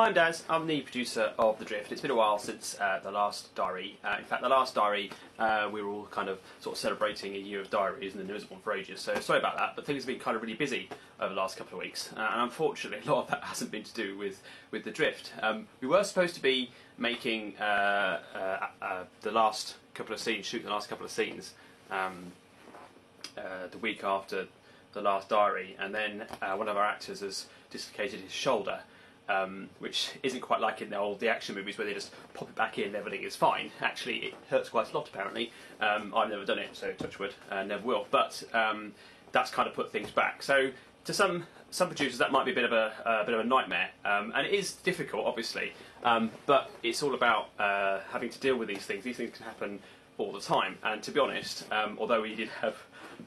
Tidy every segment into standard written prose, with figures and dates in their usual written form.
Hi, I'm Daz. I'm the producer of The Drift. It's been a while since the last diary. In fact, the last diary, we were all kind of sort of celebrating a year of diaries, and then there wasn't one for ages. So sorry about that, but things have been kind of really busy over the last couple of weeks, and unfortunately, a lot of that hasn't been to do with The Drift. We were supposed to be making the last couple of scenes, shooting the last couple of scenes, the week after the last diary, and then one of our actors has dislocated his shoulder. Which isn't quite like in the action movies where they just pop it back in and everything is fine. Actually, it hurts quite a lot apparently. I've never done it, so touch wood, never will. But that's kind of put things back. So to some producers that might be a bit of a nightmare, and it is difficult, obviously. But it's all about having to deal with these things. These things can happen all the time. And to be honest, although we did have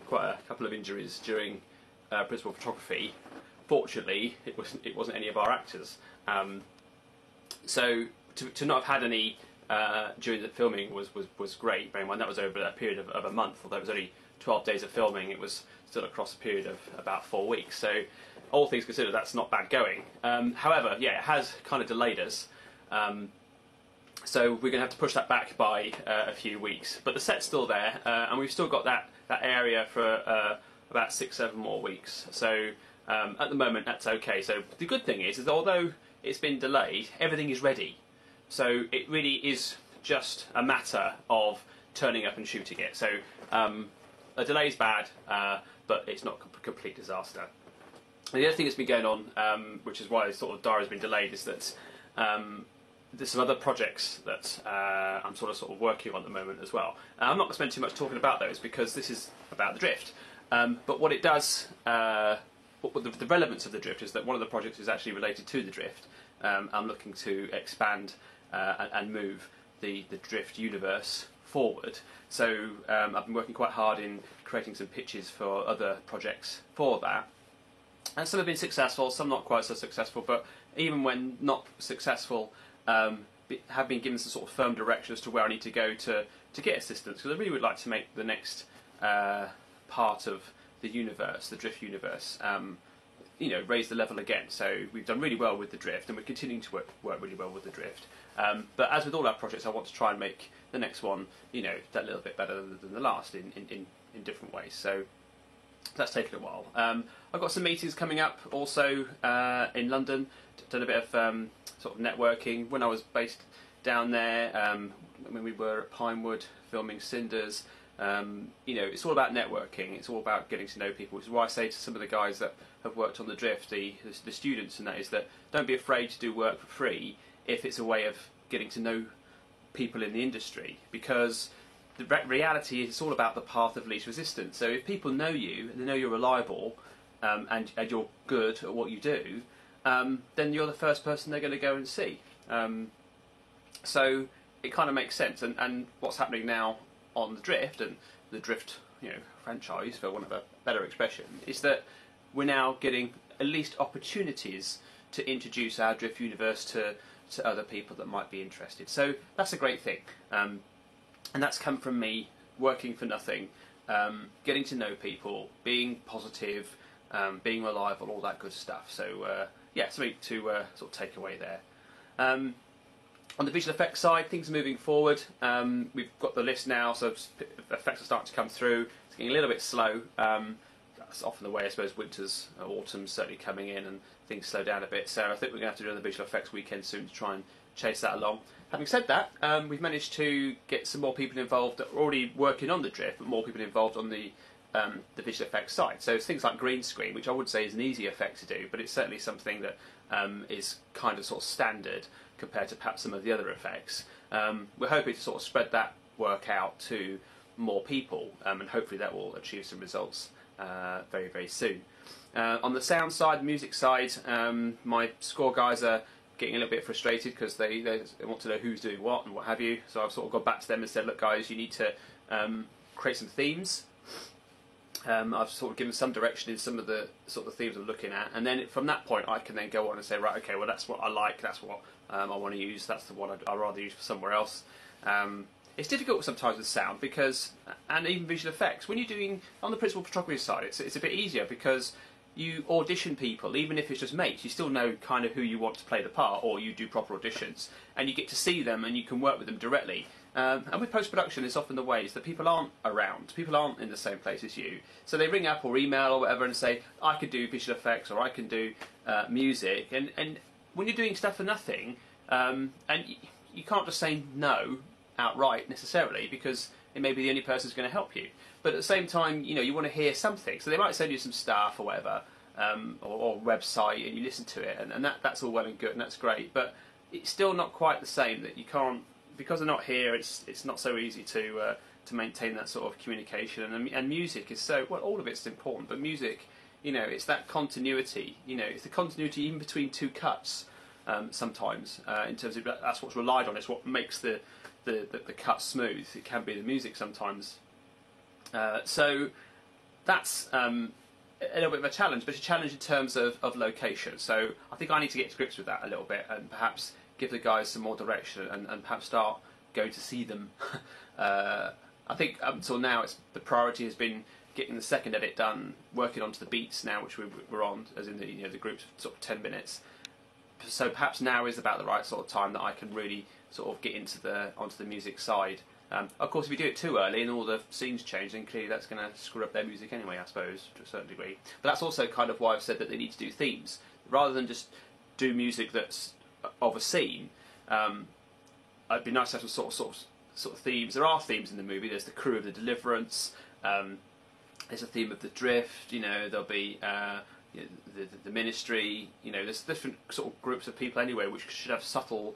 quite a couple of injuries during principal photography, fortunately, it wasn't any of our actors. So to not have had any during the filming was great. Bear in mind that was over a period of a month. Although it was only 12 days of filming, it was still across a period of about 4 weeks. So all things considered, that's not bad going. However, yeah, it has kind of delayed us. So we're going to have to push that back by a few weeks. But the set's still there, and we've still got that area for about 6-7 more weeks. So at the moment, that's okay. So the good thing is although it's been delayed, everything is ready. So it really is just a matter of turning up and shooting it. So a delay is bad, but it's not a complete disaster. And the other thing that's been going on, which is why sort of diary has been delayed, is that there's some other projects that I'm sort of working on at the moment as well. I'm not going to spend too much talking about those because this is about The Drift. But what it does. The relevance of The Drift is that one of the projects is actually related to The Drift. I'm looking to expand and move the Drift universe forward. So I've been working quite hard in creating some pitches for other projects for that. And some have been successful, some not quite so successful, but even when not successful, have been given some sort of firm direction as to where I need to go to get assistance, because I really would like to make the next part of the universe, the Drift universe, raise the level again. So we've done really well with The Drift, and we're continuing to work really well with The Drift. But as with all our projects, I want to try and make the next one, that little bit better than the last in different ways. So that's taken a while. I've got some meetings coming up also in London. Done a bit of sort of networking. When I was based down there, when we were at Pinewood filming Cinders, it's all about networking. It's all about getting to know people, which is why I say to some of the guys that have worked on The Drift, the students, and that is that don't be afraid to do work for free if it's a way of getting to know people in the industry, because the reality is it's all about the path of least resistance. So if people know you, and they know you're reliable, and you're good at what you do, then you're the first person they're going to go and see. So it kind of makes sense, and what's happening now on The Drift, and the Drift franchise, for want of a better expression, is that we're now getting at least opportunities to introduce our Drift universe to other people that might be interested. So that's a great thing, and that's come from me working for nothing, getting to know people, being positive, being reliable, all that good stuff. So yeah, something to sort of take away there. On the visual effects side, things are moving forward. We've got the list now, so effects are starting to come through. It's getting a little bit slow. That's often the way, I suppose. Winters, autumn's certainly coming in, and things slow down a bit. So I think we're going to have to do another visual effects weekend soon to try and chase that along. Having said that, we've managed to get some more people involved that are already working on The Drift, but more people involved on the visual effects side. So it's things like green screen, which I would say is an easy effect to do, but it's certainly something that is kind of sort of standard compared to perhaps some of the other effects. We're hoping to sort of spread that work out to more people, and hopefully that will achieve some results very, very soon. On the sound side, music side, my score guys are getting a little bit frustrated because they want to know who's doing what and what have you. So I've sort of gone back to them and said, look guys, you need to create some themes. I've sort of given some direction in some of the sort of themes I'm looking at, and then from that point I can then go on and say, right, okay, well that's what I like, that's what I want to use, that's the one I'd rather use for somewhere else. It's difficult sometimes with sound because, and even visual effects, when you're doing on the principal photography side, it's a bit easier because you audition people, even if it's just mates, you still know kind of who you want to play the part, or you do proper auditions, and you get to see them and you can work with them directly. And with post-production, it's often the ways that people aren't around, people aren't in the same place as you, so they ring up or email or whatever and say, I can do visual effects, or I can do music, and when you're doing stuff for nothing, and you can't just say no outright necessarily, because it may be the only person who's going to help you. But at the same time, you know, you want to hear something, so they might send you some stuff or whatever, or website, and you listen to it, and that's all well and good, and that's great. But it's still not quite the same. That you can't, because they're not here. It's not so easy to maintain that sort of communication. And music is so, well, all of it's important, but music, you know, it's that continuity. You know, it's the continuity even between two cuts. Sometimes, in terms of that's what's relied on. It's what makes the cut smooth. It can be the music sometimes. So that's a little bit of a challenge, but it's a challenge in terms of location. So I think I need to get to grips with that a little bit, and perhaps give the guys some more direction, and perhaps start going to see them. I think up until now, the priority has been getting the second edit done, working onto the beats now, which we're on, as in the group's sort of 10 minutes. So perhaps now is about the right sort of time that I can really sort of get onto the music side. Of course, if you do it too early and all the scenes change, then clearly that's going to screw up their music anyway, I suppose, to a certain degree. But that's also kind of why I've said that they need to do themes. Rather than just do music that's of a scene, it'd be nice to have some sort of themes. There are themes in the movie. There's the crew of the Deliverance. There's a theme of the Drift. You know, there'll be the Ministry. You know, there's different sort of groups of people anyway, which should have subtle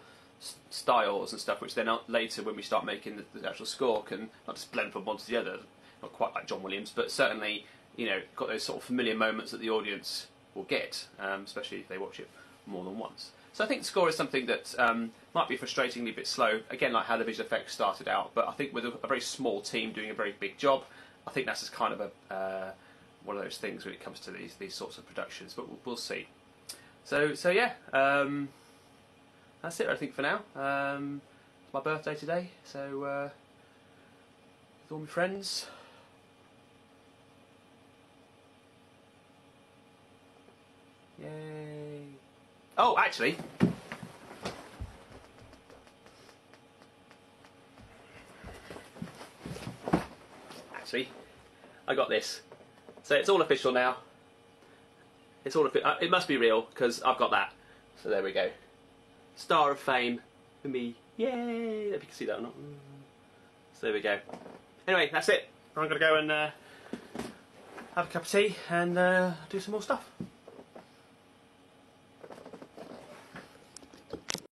styles and stuff, which then later, when we start making the actual score, can not just blend from one to the other. Not quite like John Williams, but certainly, you know, got those sort of familiar moments that the audience will get, especially if they watch it more than once. So I think the score is something that might be frustratingly a bit slow, again, like how the visual effects started out, but I think with a very small team doing a very big job, I think that's just kind of one of those things when it comes to these sorts of productions, but we'll see. So yeah, that's it, I think, for now. It's my birthday today, so with all my friends. Yay! Oh, actually, I got this. So it's all official now. It's all it must be real, because I've got that. So there we go. Star of Fame for me. Yay! If you can see that or not. So there we go. Anyway, that's it. I'm going to go and have a cup of tea and do some more stuff.